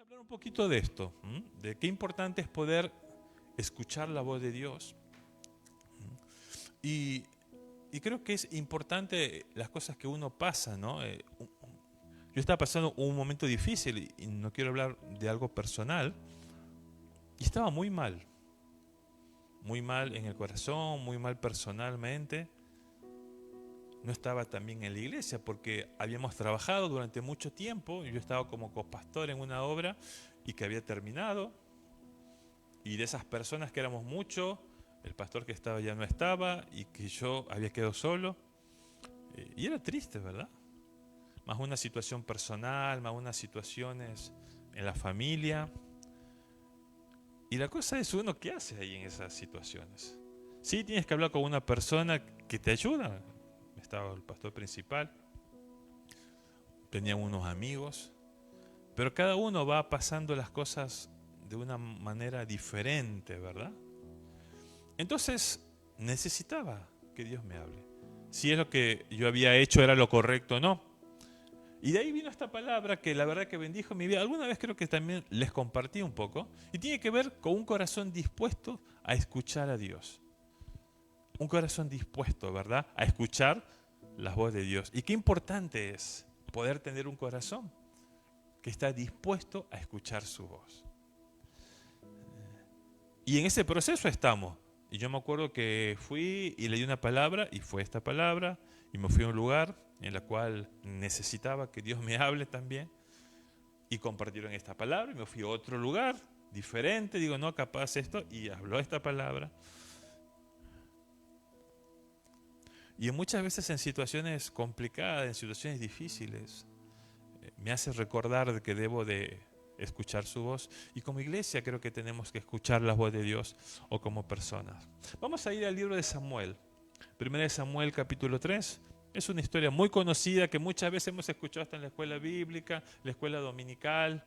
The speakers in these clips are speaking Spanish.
hablar un poquito de esto, de qué importante es poder escuchar la voz de Dios. Y, y creo que es importante las cosas que uno pasa, ¿no? Yo estaba pasando un momento difícil y no quiero hablar de algo personal. Y estaba muy mal en el corazón, muy mal personalmente. No estaba también en la iglesia porque habíamos trabajado durante mucho tiempo. Yo estaba como copastor en una obra y que había terminado. Y de esas personas que éramos muchos, el pastor que estaba ya no estaba y que yo había quedado solo. Y era triste, ¿verdad? Más una situación personal, más unas situaciones en la familia. Y la cosa es uno, ¿qué hace ahí en esas situaciones? Sí, tienes que hablar con una persona que te ayuda. Estaba el pastor principal, tenía unos amigos, pero cada uno va pasando las cosas de una manera diferente, ¿verdad? Entonces necesitaba que Dios me hable. Si es lo que yo había hecho era lo correcto o no. Y de ahí vino esta palabra que la verdad que bendijo mi vida. Alguna vez creo que también les compartí un poco. Y tiene que ver con un corazón dispuesto a escuchar a Dios. Un corazón dispuesto, ¿verdad? A escuchar la voz de Dios. Y qué importante es poder tener un corazón que está dispuesto a escuchar su voz. Y en ese proceso estamos. Y yo me acuerdo que fui y leí una palabra y fue esta palabra y me fui a un lugar en la cual necesitaba que Dios me hable también y compartieron esta palabra y me fui a otro lugar diferente, digo, no, capaz esto, y habló esta palabra. Y muchas veces en situaciones complicadas, en situaciones difíciles, me hace recordar de que debo de escuchar su voz. Y como iglesia creo que tenemos que escuchar la voz de Dios o como personas. Vamos a ir al libro de Samuel. Primera de Samuel capítulo 3. Es una historia muy conocida que muchas veces hemos escuchado hasta en la escuela bíblica, la escuela dominical,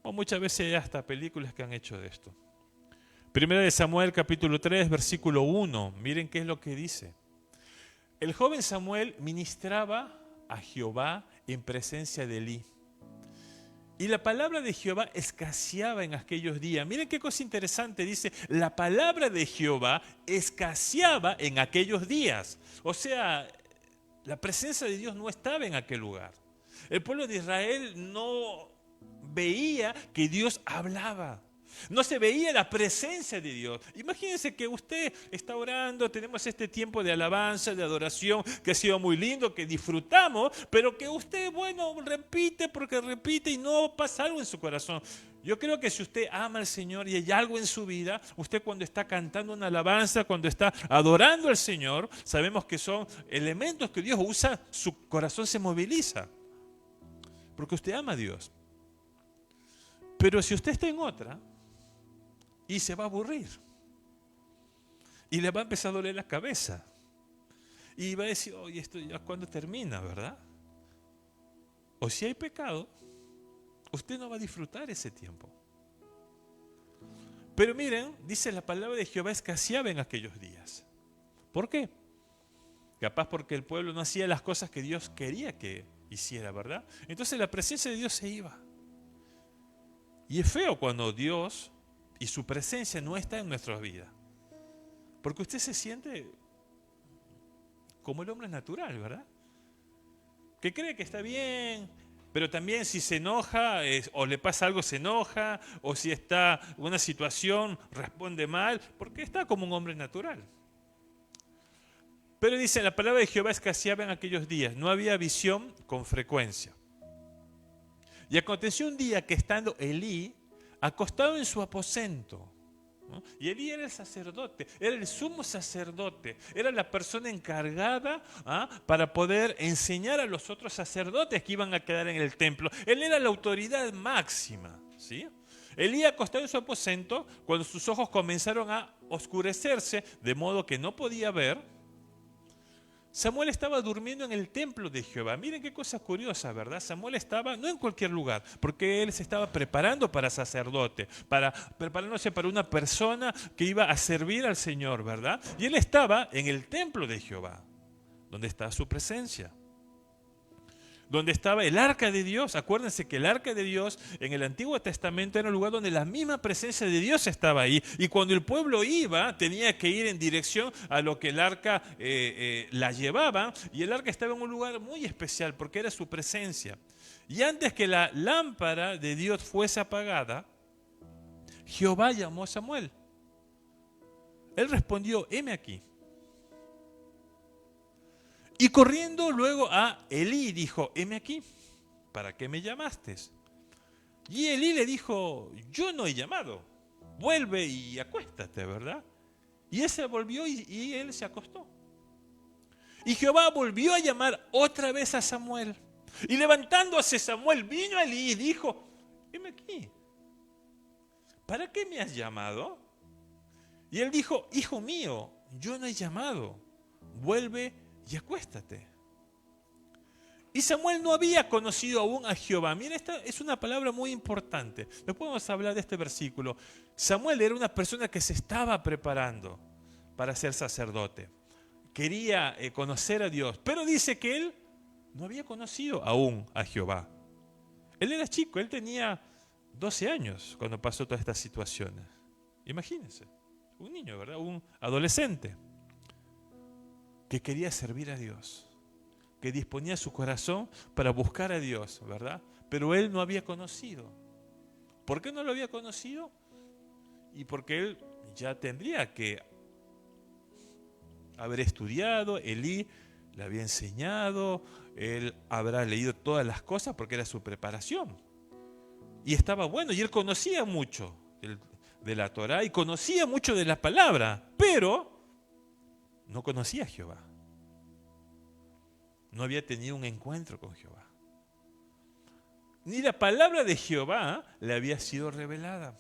o muchas veces hay hasta películas que han hecho de esto. Primera de Samuel capítulo 3 versículo 1. Miren qué es lo que dice. El joven Samuel ministraba a Jehová en presencia de Elí. Y la palabra de Jehová escaseaba en aquellos días. Miren qué cosa interesante, dice, la palabra de Jehová escaseaba en aquellos días. O sea, la presencia de Dios no estaba en aquel lugar. El pueblo de Israel no veía que Dios hablaba. No se veía la presencia de Dios. Imagínense que usted está orando, tenemos este tiempo de alabanza, de adoración, que ha sido muy lindo, que disfrutamos, pero que usted, bueno, repite porque repite y no pasa algo en su corazón. Yo creo que si usted ama al Señor y hay algo en su vida, usted cuando está cantando una alabanza, cuando está adorando al Señor, sabemos que son elementos que Dios usa, su corazón se moviliza. Porque usted ama a Dios. Pero si usted está en otra, y se va a aburrir. Y le va a empezar a doler la cabeza. Y va a decir, oye, esto ya cuándo termina, ¿verdad? O si hay pecado, usted no va a disfrutar ese tiempo. Pero miren, dice la palabra de Jehová escaseaba en aquellos días. ¿Por qué? Capaz porque el pueblo no hacía las cosas que Dios quería que hiciera, ¿verdad? Entonces la presencia de Dios se iba. Y es feo cuando Dios y su presencia no está en nuestras vidas. Porque usted se siente como el hombre natural, ¿verdad? Que cree que está bien, pero también si se enoja o le pasa algo se enoja, o si está en una situación responde mal, porque está como un hombre natural. Pero dice, la palabra de Jehová escaseaba en aquellos días, no había visión con frecuencia. Y aconteció un día que estando Elí acostado en su aposento, ¿no? Y Elí era el sacerdote, era el sumo sacerdote, era la persona encargada para poder enseñar a los otros sacerdotes que iban a quedar en el templo. Él era la autoridad máxima, ¿sí? Elí acostado en su aposento cuando sus ojos comenzaron a oscurecerse de modo que no podía ver. Samuel estaba durmiendo en el templo de Jehová. Miren qué cosa curiosa, ¿verdad? Samuel estaba no en cualquier lugar, porque él se estaba preparando para sacerdote, preparándose para una persona que iba a servir al Señor, ¿verdad? Y él estaba en el templo de Jehová, donde está su presencia. donde estaba el arca de Dios. Acuérdense que el arca de Dios en el Antiguo Testamento era un lugar donde la misma presencia de Dios estaba ahí. Y cuando el pueblo iba, tenía que ir en dirección a lo que el arca la llevaba. Y el arca estaba en un lugar muy especial porque era su presencia. Y antes que la lámpara de Dios fuese apagada, Jehová llamó a Samuel. Él respondió, heme aquí. Y corriendo luego a Elí dijo, heme aquí, ¿para qué me llamaste? Y Elí le dijo, yo no he llamado, vuelve y acuéstate, ¿verdad? Y él se volvió y él se acostó. Y Jehová volvió a llamar otra vez a Samuel. Y levantándose Samuel vino a Elí y dijo, heme aquí, ¿para qué me has llamado? Y él dijo, hijo mío, yo no he llamado, vuelve y acuéstate. Y Samuel no había conocido aún a Jehová. Mira, esta es una palabra muy importante. Después podemos hablar de este versículo. Samuel era una persona que se estaba preparando para ser sacerdote. Quería conocer a Dios, pero dice que él no había conocido aún a Jehová. Él era chico, él tenía 12 años cuando pasó todas estas situaciones. Imagínense, un niño, ¿verdad? Un adolescente que quería servir a Dios, que disponía su corazón para buscar a Dios, ¿verdad? Pero él no había conocido. ¿Por qué no lo había conocido? Y porque él ya tendría que haber estudiado, Elí le había enseñado, él habrá leído todas las cosas porque era su preparación. Y estaba bueno, y él conocía mucho de la Torá y conocía mucho de la palabra, pero no conocía a Jehová. No había tenido un encuentro con Jehová. Ni la palabra de Jehová le había sido revelada.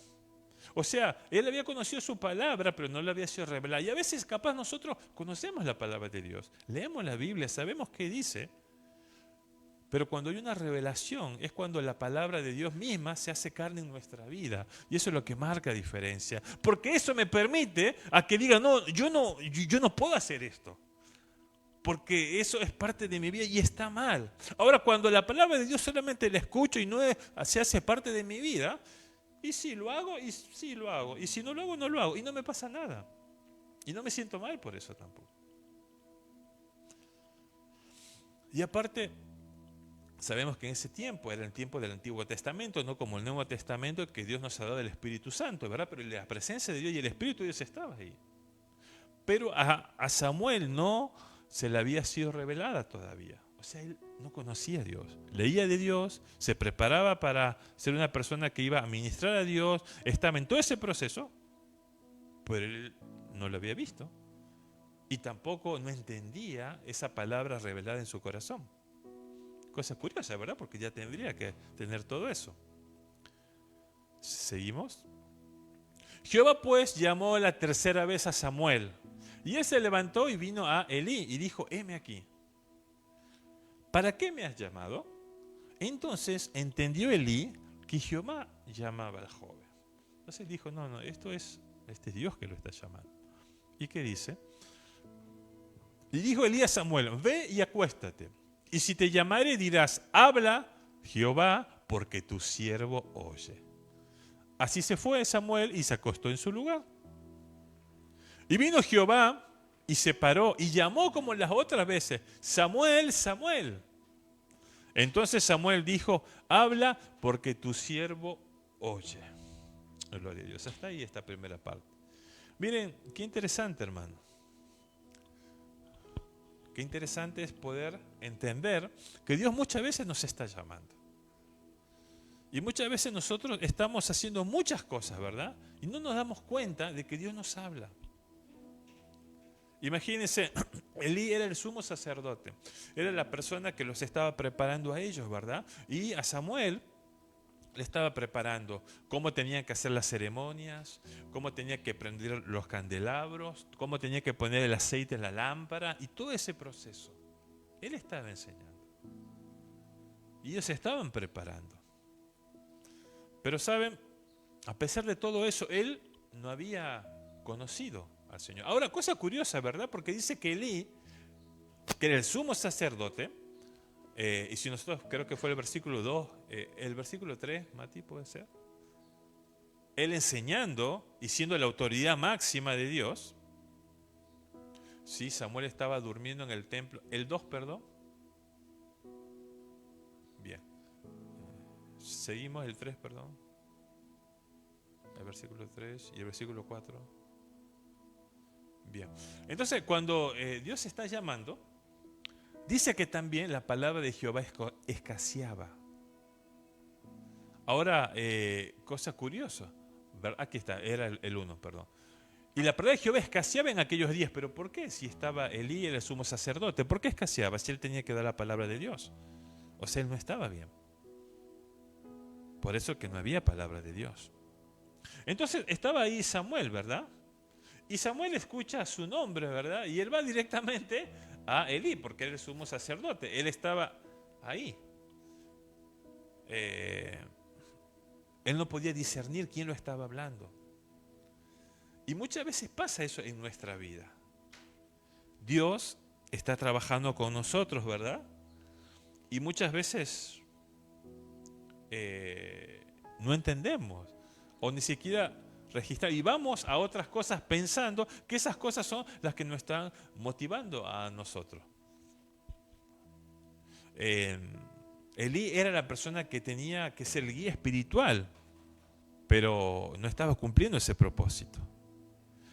O sea, él había conocido su palabra, pero no le había sido revelada. Y a veces capaz nosotros conocemos la palabra de Dios, leemos la Biblia, sabemos qué dice, pero cuando hay una revelación es cuando la palabra de Dios misma se hace carne en nuestra vida. Y eso es lo que marca diferencia. Porque eso me permite a que diga, no, yo no puedo hacer esto. Porque eso es parte de mi vida y está mal. Ahora, cuando la palabra de Dios solamente la escucho y no se hace parte de mi vida, y si lo hago, y sí lo hago. Y si no lo hago, no lo hago. Y no me pasa nada. Y no me siento mal por eso tampoco. Y aparte, sabemos que en ese tiempo era el tiempo del Antiguo Testamento, no como el Nuevo Testamento, que Dios nos ha dado el Espíritu Santo, ¿verdad? Pero la presencia de Dios y el Espíritu de Dios estaba ahí. Pero a Samuel no se le había sido revelada todavía. O sea, él no conocía a Dios. Leía de Dios, se preparaba para ser una persona que iba a ministrar a Dios, estaba en todo ese proceso, pero él no lo había visto. Y tampoco no entendía esa palabra revelada en su corazón. Cosa curiosa, ¿verdad? Porque ya tendría que tener todo eso. ¿Seguimos? Jehová pues llamó la tercera vez a Samuel. Y él se levantó y vino a Elí y dijo, heme aquí. ¿Para qué me has llamado? Entonces entendió Elí que Jehová llamaba al joven. Entonces dijo, no, este es Dios que lo está llamando. ¿Y qué dice? Y dijo Elí a Samuel, ve y acuéstate. Y si te llamare dirás, habla Jehová, porque tu siervo oye. Así se fue Samuel y se acostó en su lugar. Y vino Jehová y se paró y llamó como las otras veces, Samuel, Samuel. Entonces Samuel dijo, habla porque tu siervo oye. Gloria a Dios. Hasta ahí esta primera parte. Miren, qué interesante, hermano. Qué interesante es poder entender que Dios muchas veces nos está llamando. Y muchas veces nosotros estamos haciendo muchas cosas, ¿verdad? Y no nos damos cuenta de que Dios nos habla. Imagínense, Elí era el sumo sacerdote, era la persona que los estaba preparando a ellos, ¿verdad? Y a Samuel le estaba preparando cómo tenían que hacer las ceremonias, cómo tenía que prender los candelabros, cómo tenía que poner el aceite en la lámpara y todo ese proceso. Él estaba enseñando. Y ellos se estaban preparando. Pero saben, a pesar de todo eso, él no había conocido al Señor. Ahora, cosa curiosa, ¿verdad? Porque dice que Elí, que era el sumo sacerdote, Y si nosotros, creo que fue el versículo 2, el versículo 3, Mati, ¿puede ser? Él enseñando y siendo la autoridad máxima de Dios. Sí, Samuel estaba durmiendo en el templo. El 2, perdón. Bien. Seguimos el 3, perdón. El versículo 3 y el versículo 4. Bien. Entonces, cuando Dios está llamando, dice que también la palabra de Jehová escaseaba. Ahora, cosa curiosa. Aquí está, era el 1, perdón. Y la palabra de Jehová escaseaba en aquellos días. ¿Pero por qué? Si estaba Elí, el sumo sacerdote. ¿Por qué escaseaba? Si él tenía que dar la palabra de Dios. O sea, él no estaba bien. Por eso que no había palabra de Dios. Entonces estaba ahí Samuel, ¿verdad? Y Samuel escucha su nombre, ¿verdad? Y él va directamente a Elí, porque él es sumo sacerdote. Él estaba ahí. Él no podía discernir quién lo estaba hablando. Y muchas veces pasa eso en nuestra vida. Dios está trabajando con nosotros, ¿verdad? Y muchas veces no entendemos o ni siquiera registrar. Y vamos a otras cosas pensando que esas cosas son las que nos están motivando a nosotros. Elí era la persona que tenía que ser el guía espiritual, pero no estaba cumpliendo ese propósito.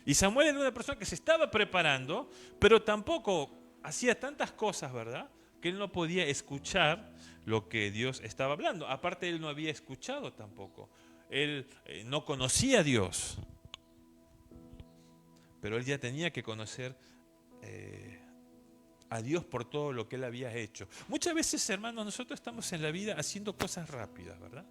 Y Samuel era una persona que se estaba preparando, pero tampoco hacía tantas cosas, ¿verdad?, que él no podía escuchar lo que Dios estaba hablando. Aparte, él no había escuchado tampoco. Él no conocía a Dios. Pero él ya tenía que conocer a Dios por todo lo que él había hecho. Muchas veces, hermanos, nosotros estamos en la vida haciendo cosas rápidas, ¿verdad?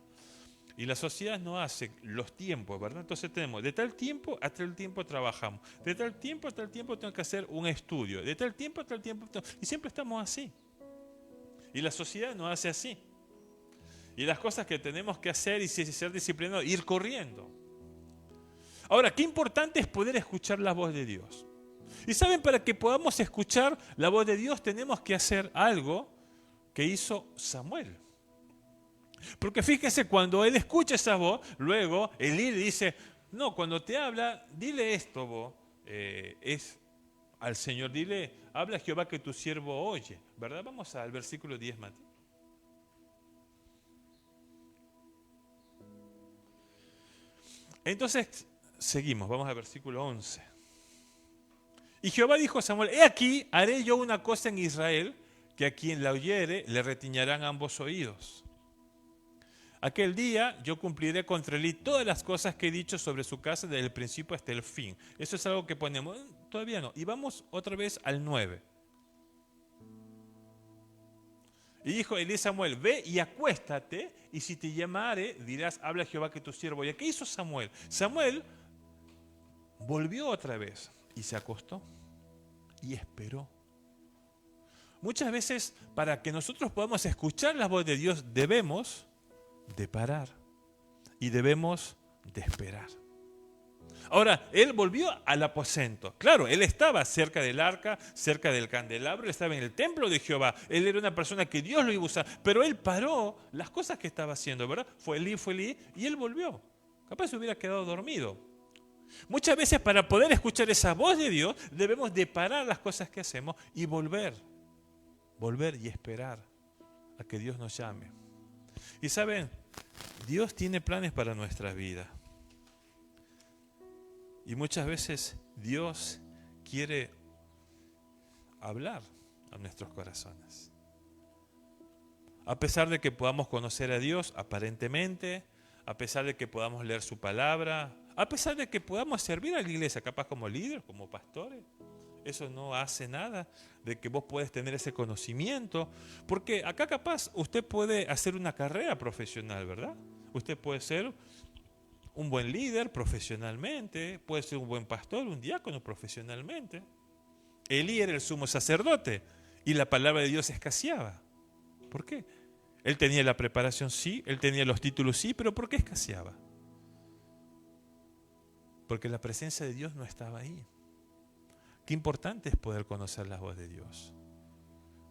Y la sociedad no hace los tiempos, ¿verdad? Entonces tenemos, de tal tiempo a tal tiempo trabajamos, de tal tiempo a tal tiempo tengo que hacer un estudio, de tal tiempo a tal tiempo, y siempre estamos así. Y la sociedad no hace así. Y las cosas que tenemos que hacer y ser disciplinados, ir corriendo. Ahora, qué importante es poder escuchar la voz de Dios. Y saben, para que podamos escuchar la voz de Dios tenemos que hacer algo que hizo Samuel. Porque fíjese, cuando él escucha esa voz, luego Elí le dice, no, cuando te habla, dile esto vos, es al Señor, dile, habla Jehová que tu siervo oye, ¿verdad? Vamos al versículo 10, Mati. Entonces, seguimos, vamos al versículo 11. Y Jehová dijo a Samuel, he aquí, haré yo una cosa en Israel, que a quien la oyere le retiñarán ambos oídos. Aquel día yo cumpliré contra Elí todas las cosas que he dicho sobre su casa desde el principio hasta el fin. Eso es algo que ponemos, todavía no. Y vamos otra vez al 9. Y dijo Elí a Samuel, ve y acuéstate, y si te llamare, dirás, habla Jehová que tu siervo. ¿Y qué hizo Samuel? Samuel volvió otra vez y se acostó y esperó. Muchas veces, para que nosotros podamos escuchar la voz de Dios, debemos de parar y debemos de esperar. Ahora, él volvió al aposento. Claro, él estaba cerca del arca, cerca del candelabro, él estaba en el templo de Jehová. Él era una persona que Dios lo iba a usar, pero él paró las cosas que estaba haciendo, ¿verdad? Fue Elí, y él volvió. Capaz se hubiera quedado dormido. Muchas veces, para poder escuchar esa voz de Dios, debemos de parar las cosas que hacemos y volver y esperar a que Dios nos llame. Y saben, Dios tiene planes para nuestra vida. Y muchas veces Dios quiere hablar a nuestros corazones. A pesar de que podamos conocer a Dios aparentemente, a pesar de que podamos leer su palabra, a pesar de que podamos servir a la iglesia, capaz como líderes, como pastores, eso no hace nada de que vos puedes tener ese conocimiento, porque acá capaz usted puede hacer una carrera profesional, ¿verdad? Usted puede ser un buen líder profesionalmente, puede ser un buen pastor, un diácono profesionalmente. Elí era el sumo sacerdote y la palabra de Dios escaseaba. ¿Por qué? Él tenía la preparación, sí, él tenía los títulos, sí, pero ¿por qué escaseaba? Porque la presencia de Dios no estaba ahí. Qué importante es poder conocer la voz de Dios.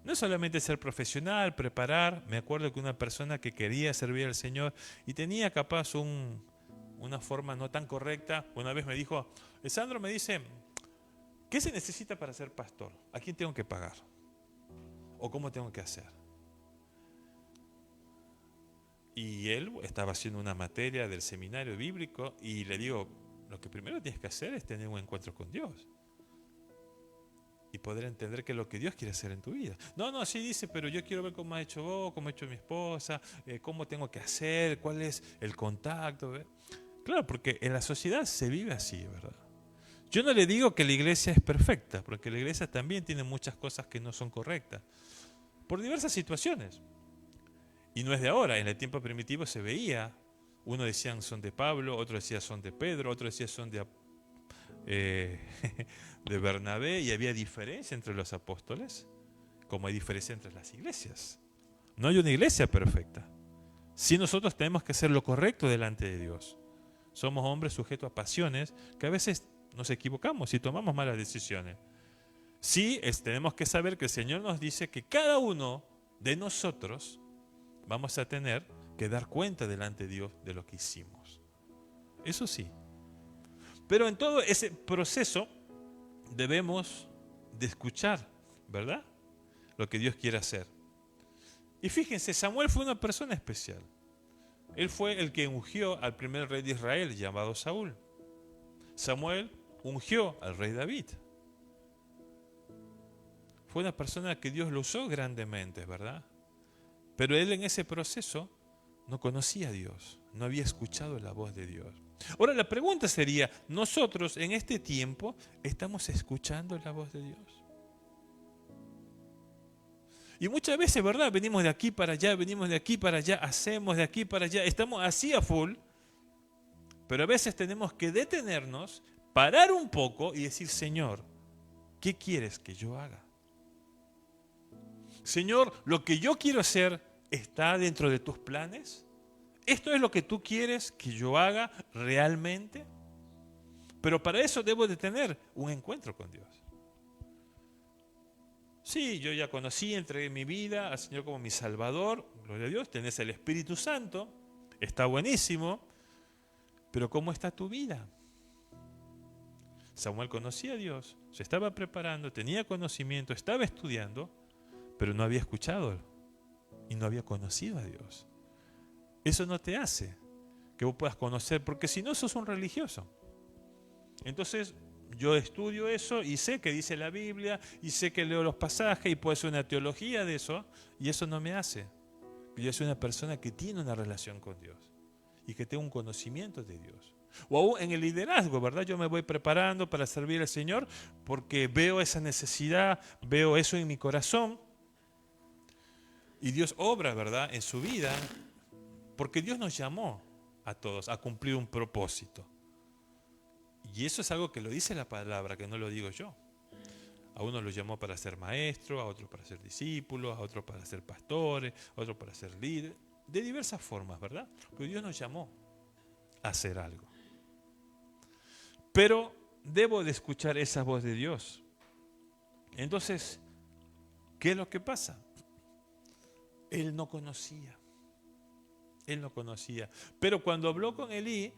No es solamente ser profesional, preparar. Me acuerdo que una persona que quería servir al Señor y tenía capaz una forma no tan correcta, una vez me dijo, Sandro me dice, ¿qué se necesita para ser pastor? ¿A quién tengo que pagar? ¿O cómo tengo que hacer? Y él estaba haciendo una materia del seminario bíblico y le digo, lo que primero tienes que hacer es tener un encuentro con Dios y poder entender qué es lo que Dios quiere hacer en tu vida. No, sí dice, pero yo quiero ver cómo ha hecho vos, cómo ha hecho mi esposa, cómo tengo que hacer, cuál es el contacto. ¿Ve? Claro, porque en la sociedad se vive así, ¿verdad? Yo no le digo que la iglesia es perfecta, porque la iglesia también tiene muchas cosas que no son correctas, por diversas situaciones. Y no es de ahora, en el tiempo primitivo se veía, uno decían son de Pablo, otro decía son de Pedro, otro decía son eh, de Bernabé, y había diferencia entre los apóstoles, como hay diferencia entre las iglesias. No hay una iglesia perfecta. Sí, nosotros tenemos que hacer lo correcto delante de Dios. Somos hombres sujetos a pasiones que a veces nos equivocamos y tomamos malas decisiones. Sí, tenemos que saber que el Señor nos dice que cada uno de nosotros vamos a tener que dar cuenta delante de Dios de lo que hicimos. Eso sí. Pero en todo ese proceso debemos de escuchar, ¿verdad? Lo que Dios quiere hacer. Y fíjense, Samuel fue una persona especial. Él fue el que ungió al primer rey de Israel llamado Saúl. Samuel ungió al rey David. Fue una persona que Dios lo usó grandemente, ¿verdad? Pero él en ese proceso no conocía a Dios, no había escuchado la voz de Dios. Ahora la pregunta sería, ¿nosotros en este tiempo estamos escuchando la voz de Dios? Y muchas veces, ¿verdad? Venimos de aquí para allá, venimos de aquí para allá, hacemos de aquí para allá, estamos así a full, pero a veces tenemos que detenernos, parar un poco y decir, Señor, ¿qué quieres que yo haga? Señor, lo que yo quiero hacer está dentro de tus planes. ¿Esto es lo que tú quieres que yo haga realmente? Pero para eso debo de tener un encuentro con Dios. Sí, yo ya conocí, entregué mi vida al Señor como mi Salvador, gloria a Dios, tenés el Espíritu Santo, está buenísimo, pero ¿cómo está tu vida? Samuel conocía a Dios, se estaba preparando, tenía conocimiento, estaba estudiando, pero no había escuchado y no había conocido a Dios. Eso no te hace que vos puedas conocer, porque si no sos un religioso. Entonces yo estudio eso y sé que dice la Biblia y sé que leo los pasajes y puedo hacer una teología de eso, y eso no me hace. Yo soy una persona que tiene una relación con Dios y que tengo un conocimiento de Dios. O aún en el liderazgo, ¿verdad? Yo me voy preparando para servir al Señor porque veo esa necesidad, veo eso en mi corazón. Y Dios obra, ¿verdad?, en su vida, porque Dios nos llamó a todos a cumplir un propósito. Y eso es algo que lo dice la palabra, que no lo digo yo. A uno lo llamó para ser maestro, a otro para ser discípulos, a otro para ser pastores, a otro para ser líder, de diversas formas, ¿verdad? Pero Dios nos llamó a hacer algo. Pero debo de escuchar esa voz de Dios. Entonces, ¿qué es lo que pasa? Él no conocía. Él no conocía. Pero cuando habló con Elí,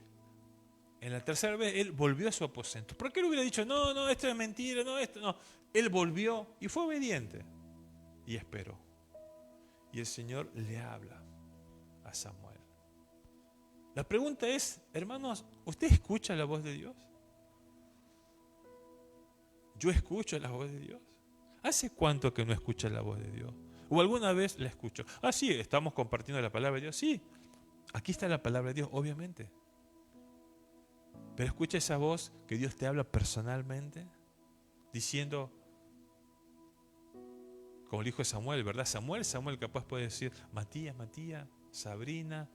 en la tercera vez, él volvió a su aposento. ¿Por qué él hubiera dicho, no, esto es mentira, no, esto no? Él volvió y fue obediente. Y esperó. Y el Señor le habla a Samuel. La pregunta es, hermanos, ¿usted escucha la voz de Dios? ¿Yo escucho la voz de Dios? ¿Hace cuánto que no escucha la voz de Dios? ¿O alguna vez la escucho? Ah, sí, estamos compartiendo la palabra de Dios. Sí, aquí está la palabra de Dios, obviamente. Pero escucha esa voz que Dios te habla personalmente, diciendo, como le dijo Samuel, ¿verdad? Samuel capaz puede decir, Matías, Sabrina,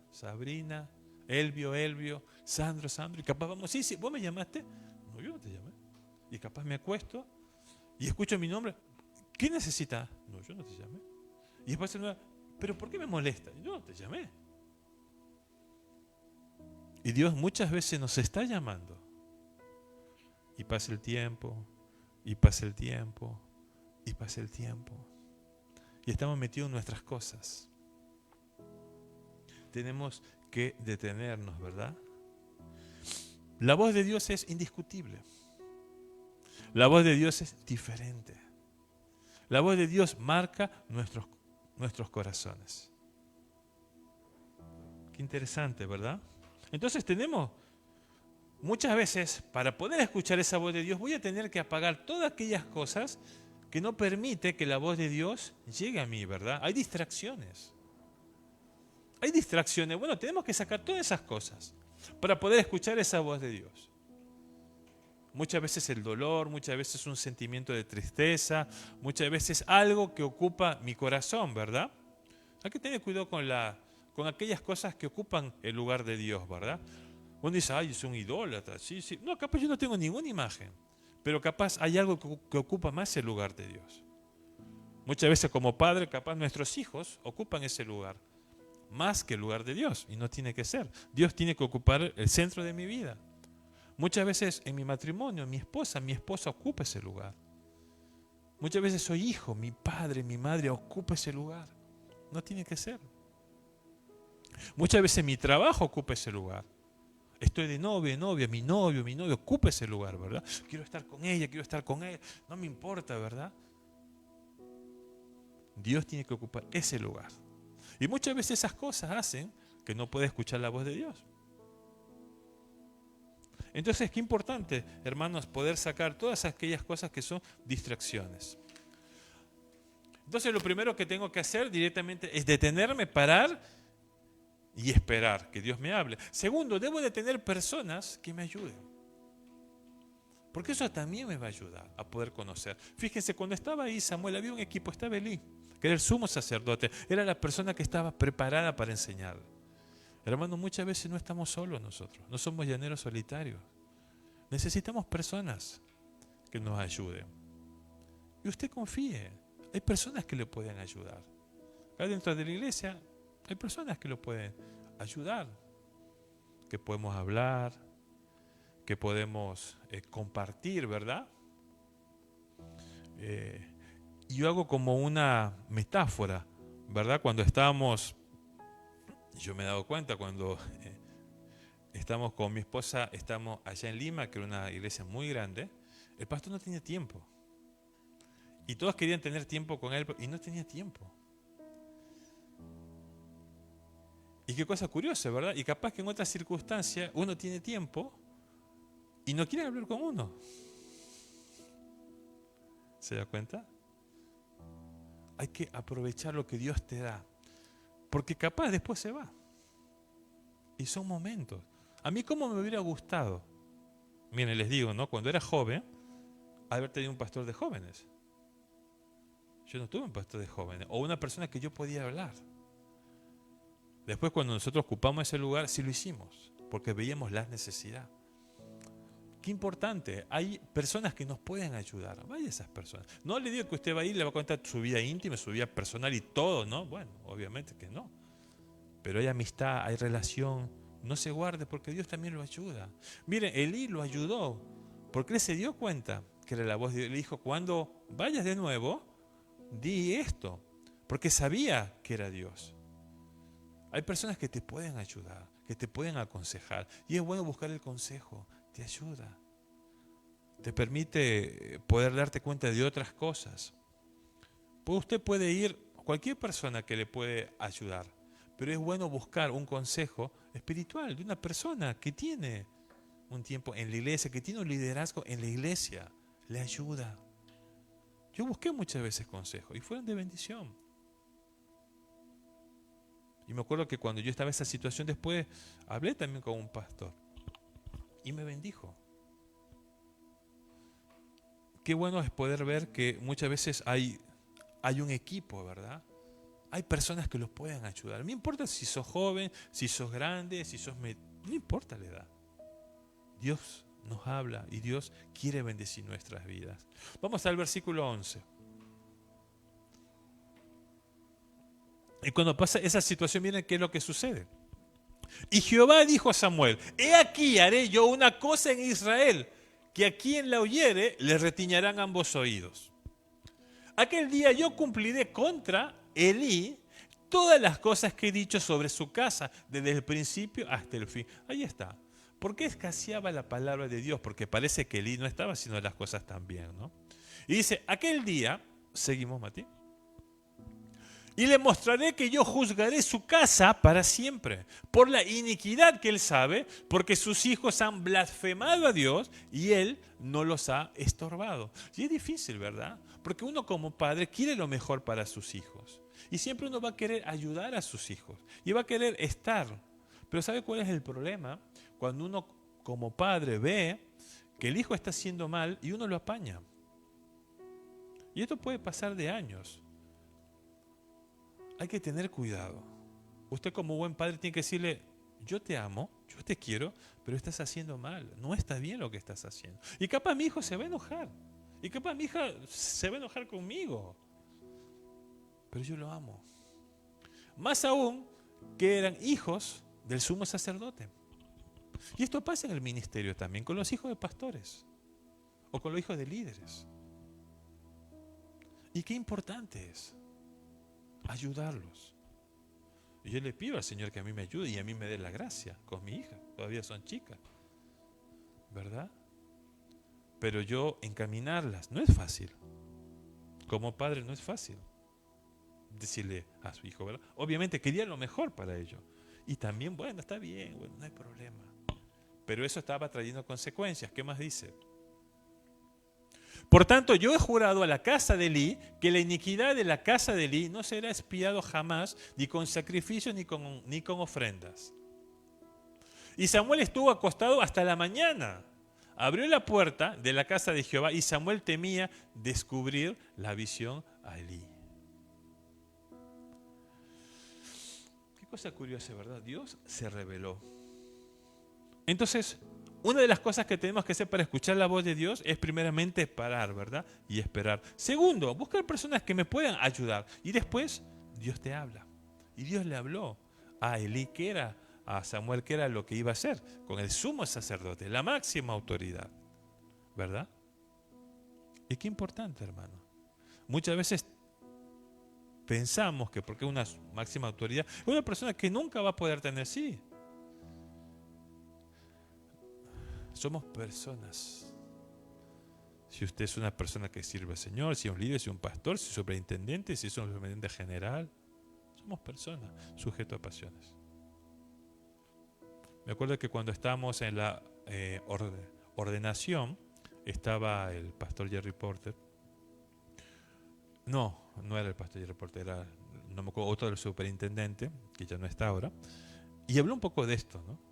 Elvio, Sandro, y capaz vamos, sí, ¿vos me llamaste? No, yo no te llamé. Y capaz me acuesto y escucho mi nombre. ¿Qué necesitas? No, yo no te llamé. Y después ¿pero por qué me molesta? Yo no te llamé. Y Dios muchas veces nos está llamando. Y pasa el tiempo, y pasa el tiempo, y pasa el tiempo. y estamos metidos en nuestras cosas. Tenemos que detenernos, ¿verdad? La voz de Dios es indiscutible. La voz de Dios es diferente. La voz de Dios marca nuestros corazones. Qué interesante, ¿verdad? Entonces tenemos, muchas veces, para poder escuchar esa voz de Dios, voy a tener que apagar todas aquellas cosas que no permite que la voz de Dios llegue a mí, ¿verdad? Hay distracciones. Hay distracciones. Bueno, tenemos que sacar todas esas cosas para poder escuchar esa voz de Dios. Muchas veces el dolor, muchas veces un sentimiento de tristeza, muchas veces algo que ocupa mi corazón, ¿verdad? Hay que tener cuidado con aquellas cosas que ocupan el lugar de Dios, ¿verdad? Uno dice, ay, es un idólatra, sí, sí. No, capaz yo no tengo ninguna imagen, pero capaz hay algo que ocupa más el lugar de Dios. Muchas veces como padre, capaz nuestros hijos ocupan ese lugar, más que el lugar de Dios, y no tiene que ser. Dios tiene que ocupar el centro de mi vida. Muchas veces en mi matrimonio, mi esposa ocupa ese lugar. Muchas veces soy hijo, mi padre, mi madre ocupa ese lugar. No tiene que ser. Muchas veces mi trabajo ocupa ese lugar. Estoy de novia, mi novio ocupa ese lugar, ¿verdad? Quiero estar con ella, no me importa, ¿verdad? Dios tiene que ocupar ese lugar. Y muchas veces esas cosas hacen que no pueda escuchar la voz de Dios. Entonces, qué importante, hermanos, poder sacar todas aquellas cosas que son distracciones. Entonces, lo primero que tengo que hacer directamente es detenerme, parar y esperar que Dios me hable. Segundo, debo de tener personas que me ayuden. Porque eso también me va a ayudar a poder conocer. Fíjense, cuando estaba ahí Samuel, había un equipo, estaba Elí, que era el sumo sacerdote, era la persona que estaba preparada para enseñar. Hermano, muchas veces no estamos solos nosotros, no somos llaneros solitarios. Necesitamos personas que nos ayuden. Y usted confíe, hay personas que le pueden ayudar. Acá dentro de la iglesia hay personas que lo pueden ayudar, que podemos hablar, que podemos compartir, ¿verdad? Yo hago como una metáfora, ¿verdad? Cuando estábamos, yo me he dado cuenta cuando estamos con mi esposa, estamos allá en Lima, que era una iglesia muy grande, el pastor no tenía tiempo. Y todos querían tener tiempo con él, y no tenía tiempo. Y qué cosa curiosa, ¿verdad? Y capaz que en otras circunstancias uno tiene tiempo y no quiere hablar con uno. ¿Se da cuenta? Hay que aprovechar lo que Dios te da, porque capaz después se va. Y son momentos. A mí cómo me hubiera gustado, miren, les digo, ¿no? Cuando era joven, haber tenido un pastor de jóvenes. Yo no tuve un pastor de jóvenes, o una persona que yo podía hablar. Después cuando nosotros ocupamos ese lugar, sí lo hicimos, porque veíamos la necesidad. Qué importante, hay personas que nos pueden ayudar, vaya esas personas. No le digo que usted va a ir y le va a contar su vida íntima, su vida personal y todo, ¿no? Bueno, obviamente que no. Pero hay amistad, hay relación, no se guarde porque Dios también lo ayuda. Miren, Elí lo ayudó, porque él se dio cuenta que era la voz de Dios. Le dijo, cuando vayas de nuevo, di esto, porque sabía que era Dios. Hay personas que te pueden ayudar, que te pueden aconsejar. Y es bueno buscar el consejo, te ayuda. Te permite poder darte cuenta de otras cosas. Pues usted puede ir, cualquier persona que le puede ayudar, pero es bueno buscar un consejo espiritual de una persona que tiene un tiempo en la iglesia, que tiene un liderazgo en la iglesia. Le ayuda. Yo busqué muchas veces consejos y fueron de bendición. Y me acuerdo que cuando yo estaba en esa situación después, hablé también con un pastor y me bendijo. Qué bueno es poder ver que muchas veces hay un equipo, ¿verdad? Hay personas que los pueden ayudar. No importa si sos joven, si sos grande, no importa la edad. Dios nos habla y Dios quiere bendecir nuestras vidas. Vamos al versículo 11. Y cuando pasa esa situación, miren qué es lo que sucede. Y Jehová dijo a Samuel, he aquí haré yo una cosa en Israel, que a quien la oyere le retiñarán ambos oídos. Aquel día yo cumpliré contra Elí todas las cosas que he dicho sobre su casa, desde el principio hasta el fin. Ahí está. ¿Por qué escaseaba la palabra de Dios? Porque parece que Elí no estaba haciendo las cosas tan bien, ¿no? Y dice, aquel día, seguimos, Mati, y le mostraré que yo juzgaré su casa para siempre, por la iniquidad que él sabe, porque sus hijos han blasfemado a Dios y él no los ha estorbado. Y es difícil, ¿verdad? Porque uno como padre quiere lo mejor para sus hijos. Y siempre uno va a querer ayudar a sus hijos. Y va a querer estar. Pero ¿sabe cuál es el problema? Cuando uno como padre ve que el hijo está haciendo mal y uno lo apaña. Y esto puede pasar de años. Hay que tener cuidado. Usted como buen padre tiene que decirle, yo te amo, yo te quiero, pero estás haciendo mal. No está bien lo que estás haciendo. Y capaz mi hijo se va a enojar. Y capaz mi hija se va a enojar conmigo. Pero yo lo amo. Más aún que eran hijos del sumo sacerdote. Y esto pasa en el ministerio también, con los hijos de pastores. O con los hijos de líderes. Y qué importante es ayudarlos. Y yo le pido al Señor que a mí me ayude y a mí me dé la gracia con mi hija. Todavía son chicas, ¿verdad? Pero yo encaminarlas no es fácil. Como padre no es fácil decirle a su hijo, ¿verdad? Obviamente quería lo mejor para ellos. Y también, bueno, está bien, bueno, no hay problema. Pero eso estaba trayendo consecuencias. ¿Qué más dice? Por tanto, yo he jurado a la casa de Elí que la iniquidad de la casa de Elí no será expiado jamás, ni con sacrificios ni con ofrendas. Y Samuel estuvo acostado hasta la mañana. Abrió la puerta de la casa de Jehová y Samuel temía descubrir la visión a Elí. Qué cosa curiosa, ¿verdad? Dios se reveló. Entonces, una de las cosas que tenemos que hacer para escuchar la voz de Dios es primeramente parar, ¿verdad? Y esperar. Segundo, buscar personas que me puedan ayudar. Y después, Dios te habla. Y Dios le habló a Elí, que era, a Samuel, que era lo que iba a hacer con el sumo sacerdote, la máxima autoridad, ¿verdad? Y qué importante, hermano. Muchas veces pensamos que porque es una máxima autoridad, es una persona que nunca va a poder tener sí. Somos personas. Si usted es una persona que sirve al Señor, si es un líder, si es un pastor, si es un superintendente, si es un superintendente general, somos personas sujetos a pasiones. Me acuerdo que cuando estábamos en la ordenación, estaba el pastor Jerry Porter. No era el pastor Jerry Porter, era, no me acuerdo, otro del superintendente, que ya no está ahora, y habló un poco de esto, ¿no?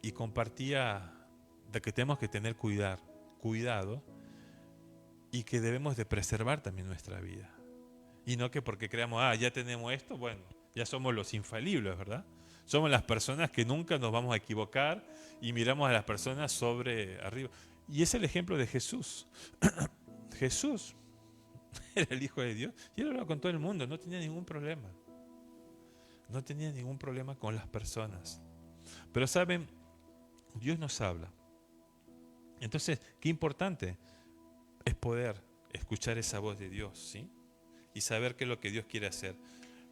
Y compartía de que tenemos que tener cuidado y que debemos de preservar también nuestra vida. Y no que porque creamos, ya tenemos esto, bueno, ya somos los infalibles, ¿verdad? Somos las personas que nunca nos vamos a equivocar y miramos a las personas sobre arriba. Y es el ejemplo de Jesús. Jesús era el Hijo de Dios y él hablaba con todo el mundo, no tenía ningún problema. No tenía ningún problema con las personas. Pero saben, Dios nos habla. Entonces, qué importante es poder escuchar esa voz de Dios, ¿sí? Y saber qué es lo que Dios quiere hacer.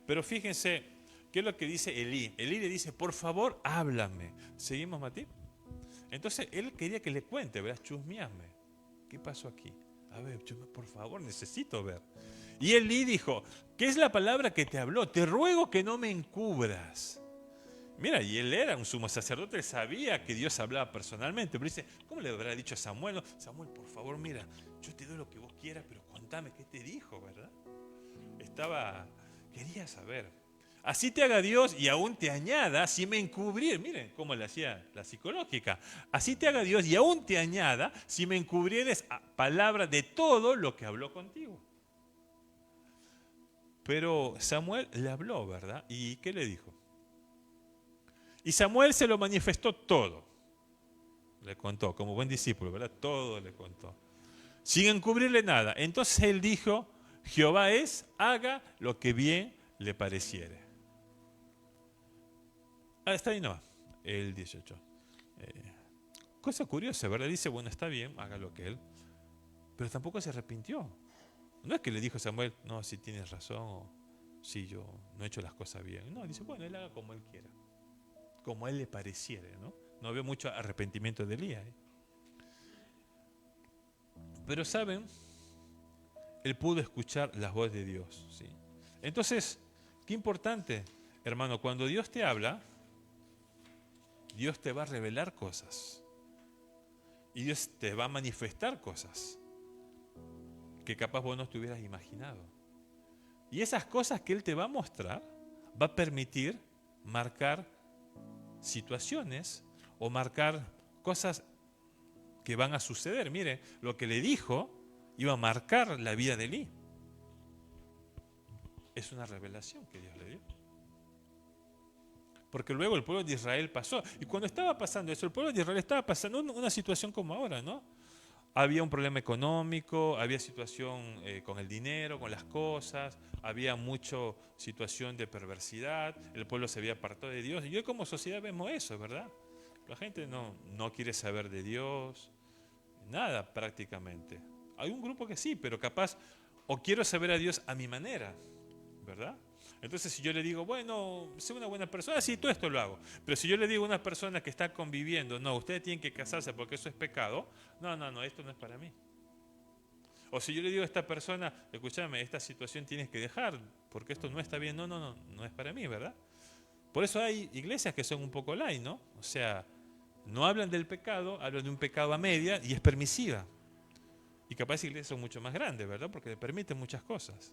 Pero fíjense, ¿qué es lo que dice Elí? Elí le dice, por favor, háblame. ¿Seguimos, Mati? Entonces, él quería que le cuente, ¿verdad? Chusmeame. ¿Qué pasó aquí? A ver, por favor, necesito ver. Y Elí dijo, ¿qué es la palabra que te habló? Te ruego que no me encubras. Mira, y él era un sumo sacerdote, él sabía que Dios hablaba personalmente, pero dice, ¿cómo le habrá dicho a Samuel? No, Samuel, por favor, mira, yo te doy lo que vos quieras, pero contame qué te dijo, ¿verdad? Quería saber. Así te haga Dios y aún te añada, si me encubrir, miren cómo le hacía la psicológica, así te haga Dios y aún te añada, si me encubrieres palabra de todo lo que habló contigo. Pero Samuel le habló, ¿verdad? ¿Y qué le dijo? Y Samuel se lo manifestó todo. Le contó, como buen discípulo, ¿verdad? Todo le contó. Sin encubrirle nada. Entonces él dijo, Jehová haga lo que bien le pareciere. Está ahí no, el 18. Cosa curiosa, ¿verdad? Dice, bueno, está bien, haga lo que él. Pero tampoco se arrepintió. No es que le dijo a Samuel, no, si tienes razón, o si yo no he hecho las cosas bien. No, dice, bueno, él haga como él quiera, como a él le pareciere, ¿no? No veo mucho arrepentimiento de Elías, ¿eh? Pero saben, él pudo escuchar las voces de Dios, ¿sí? Entonces, qué importante, hermano, cuando Dios te habla, Dios te va a revelar cosas. Y Dios te va a manifestar cosas que capaz vos no te hubieras imaginado. Y esas cosas que Él te va a mostrar, va a permitir marcar situaciones o marcar cosas que van a suceder. Mire, lo que le dijo iba a marcar la vida de Elí. Es una revelación que Dios le dio. Porque luego el pueblo de Israel pasó. Y cuando estaba pasando eso, el pueblo de Israel estaba pasando una situación como ahora, ¿no? Había un problema económico, había situación con el dinero, con las cosas, había mucha situación de perversidad, el pueblo se había apartado de Dios. Y hoy como sociedad vemos eso, ¿verdad? La gente no quiere saber de Dios, nada prácticamente. Hay un grupo que sí, pero capaz, o quiero saber a Dios a mi manera, ¿verdad? Entonces si yo le digo, bueno, sé una buena persona, sí, todo esto lo hago. Pero si yo le digo a una persona que está conviviendo, no, ustedes tienen que casarse porque eso es pecado, no, esto no es para mí. O si yo le digo a esta persona, escúchame, esta situación tienes que dejar porque esto no está bien, no es para mí, ¿verdad? Por eso hay iglesias que son un poco light, ¿no? O sea, no hablan del pecado, hablan de un pecado a media y es permisiva. Y capaz iglesias son mucho más grandes, ¿verdad? Porque le permiten muchas cosas.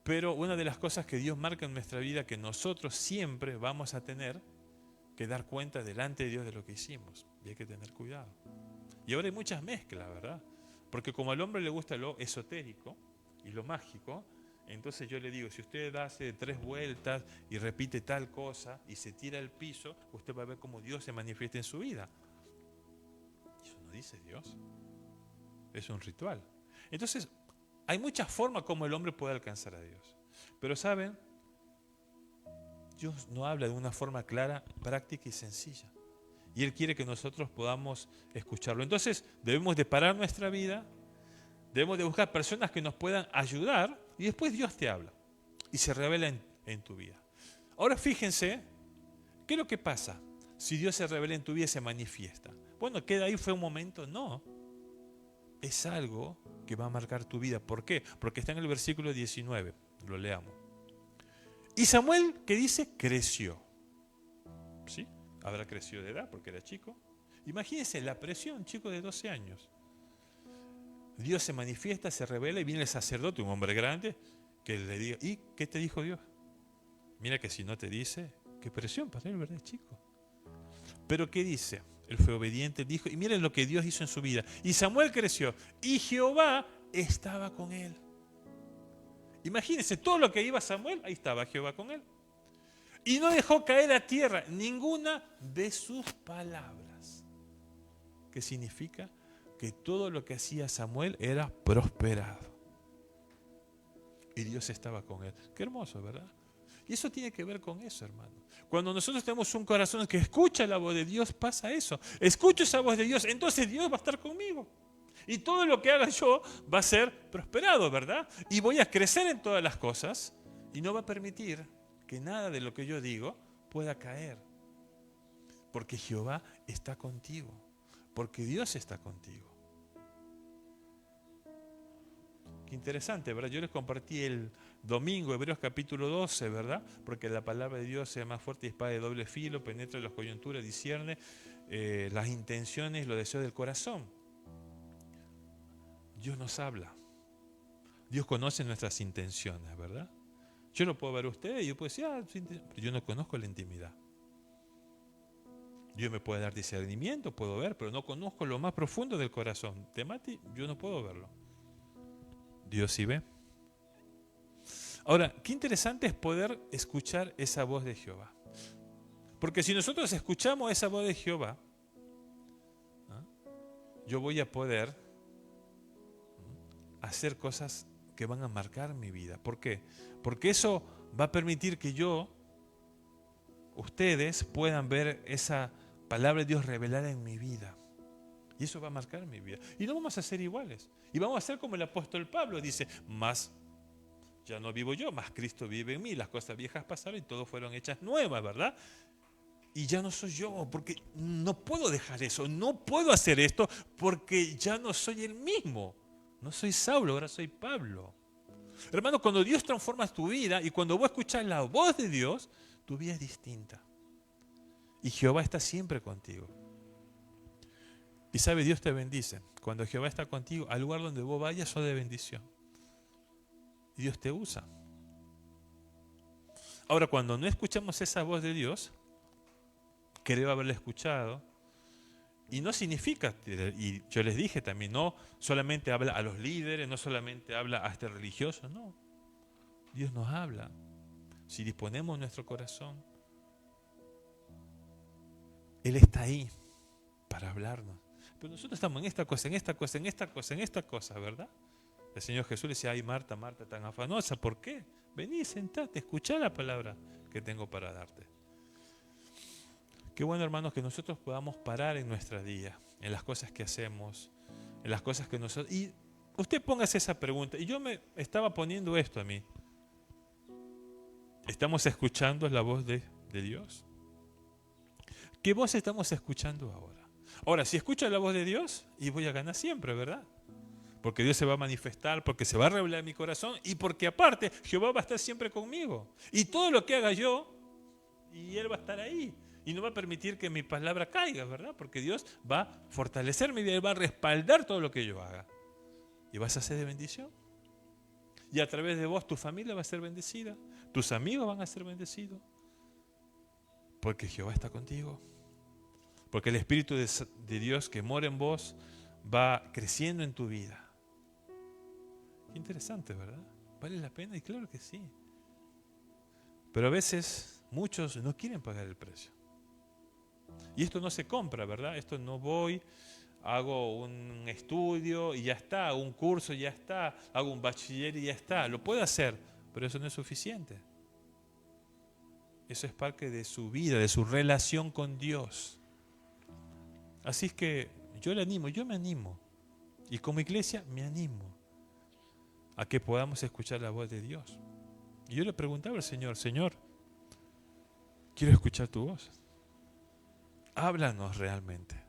Pero una de las cosas que Dios marca en nuestra vida, que nosotros siempre vamos a tener que dar cuenta delante de Dios de lo que hicimos. Y hay que tener cuidado. Y ahora hay muchas mezclas, ¿verdad? Porque como al hombre le gusta lo esotérico y lo mágico, entonces yo le digo, si usted hace 3 vueltas y repite tal cosa y se tira al piso, usted va a ver cómo Dios se manifiesta en su vida. Eso no dice Dios. Es un ritual. Entonces, hay muchas formas como el hombre puede alcanzar a Dios. Pero ¿saben? Dios no habla de una forma clara, práctica y sencilla. Y Él quiere que nosotros podamos escucharlo. Entonces debemos de parar nuestra vida, debemos de buscar personas que nos puedan ayudar y después Dios te habla y se revela en tu vida. Ahora fíjense, ¿qué es lo que pasa si Dios se revela en tu vida y se manifiesta? Bueno, ¿queda ahí? ¿Fue un momento? No. Es algo que va a marcar tu vida. ¿Por qué? Porque está en el versículo 19. Lo leamos. Y Samuel, ¿qué dice? Creció. ¿Sí? Habrá crecido de edad porque era chico. Imagínense la presión, chico de 12 años. Dios se manifiesta, se revela y viene el sacerdote, un hombre grande, que le diga, ¿y qué te dijo Dios? Mira que si no te dice, qué presión para él, ¿verdad, chico? Pero ¿qué dice? Él fue obediente, dijo, y miren lo que Dios hizo en su vida. Y Samuel creció, y Jehová estaba con él. Imagínense, todo lo que iba Samuel, ahí estaba Jehová con él. Y no dejó caer a tierra ninguna de sus palabras. ¿Qué significa? Que todo lo que hacía Samuel era prosperado. Y Dios estaba con él. Qué hermoso, ¿verdad? Y eso tiene que ver con eso, hermano. Cuando nosotros tenemos un corazón que escucha la voz de Dios, pasa eso. Escucho esa voz de Dios, entonces Dios va a estar conmigo. Y todo lo que haga yo va a ser prosperado, ¿verdad? Y voy a crecer en todas las cosas y no va a permitir que nada de lo que yo digo pueda caer. Porque Jehová está contigo. Porque Dios está contigo. Qué interesante, ¿verdad? Yo les compartí el domingo, Hebreos capítulo 12, ¿verdad? Porque la palabra de Dios es más fuerte y espada de doble filo, penetra las coyunturas, discierne las intenciones y los deseos del corazón. Dios nos habla. Dios conoce nuestras intenciones, ¿verdad? Yo lo puedo ver a ustedes y yo puedo decir, pero yo no conozco la intimidad. Dios me puede dar discernimiento, puedo ver, pero no conozco lo más profundo del corazón. De Mati, yo no puedo verlo. Dios sí ve. Ahora, qué interesante es poder escuchar esa voz de Jehová. Porque si nosotros escuchamos esa voz de Jehová, yo voy a poder hacer cosas que van a marcar mi vida. ¿Por qué? Porque eso va a permitir que ustedes puedan ver esa palabra de Dios revelada en mi vida. Y eso va a marcar mi vida. Y no vamos a ser iguales. Y vamos a ser como el apóstol Pablo dice, más ya no vivo yo, más Cristo vive en mí. Las cosas viejas pasaron y todo fueron hechas nuevas, ¿verdad? Y ya no soy yo, porque no puedo dejar eso, no puedo hacer esto, porque ya no soy el mismo. No soy Saulo, ahora soy Pablo. Hermano, cuando Dios transforma tu vida y cuando vos escuchas la voz de Dios, tu vida es distinta. Y Jehová está siempre contigo. Y sabe, Dios te bendice. Cuando Jehová está contigo, al lugar donde vos vayas, sos de bendición. Y Dios te usa. Ahora, cuando no escuchamos esa voz de Dios, creo haberla escuchado, y no significa, y yo les dije también, no solamente habla a los líderes, no solamente habla a este religioso, no. Dios nos habla. Si disponemos nuestro corazón, Él está ahí para hablarnos. Pero nosotros estamos en esta cosa, en esta cosa, en esta cosa, en esta cosa, ¿verdad? El Señor Jesús le decía, ay Marta, Marta, tan afanosa, ¿por qué? Vení, sentate, escuchá la palabra que tengo para darte. Qué bueno, hermanos, que nosotros podamos parar en nuestra día, en las cosas que hacemos, en las cosas que nosotros... Y usted póngase esa pregunta, y yo me estaba poniendo esto a mí. ¿Estamos escuchando la voz de Dios? ¿Qué voz estamos escuchando ahora? Ahora, si escucho la voz de Dios, y voy a ganar siempre, ¿verdad? Porque Dios se va a manifestar, porque se va a revelar en mi corazón, y porque aparte, Jehová va a estar siempre conmigo. Y todo lo que haga yo, y Él va a estar ahí. Y no va a permitir que mi palabra caiga, ¿verdad? Porque Dios va a fortalecer mi vida, Él va a respaldar todo lo que yo haga. Y vas a ser de bendición. Y a través de vos tu familia va a ser bendecida, tus amigos van a ser bendecidos. Porque Jehová está contigo. Porque el Espíritu de Dios que mora en vos va creciendo en tu vida. Qué interesante, ¿verdad? ¿Vale la pena? Y claro que sí. Pero a veces muchos no quieren pagar el precio. Y esto no se compra, ¿verdad? Esto no voy, hago un estudio y ya está, hago un curso y ya está, hago un bachiller y ya está. Lo puedo hacer, pero eso no es suficiente. Eso es parte de su vida, de su relación con Dios. Así es que yo le animo, yo me animo. Y como iglesia me animo a que podamos escuchar la voz de Dios. Y yo le preguntaba al Señor, Señor, quiero escuchar tu voz. Háblanos realmente.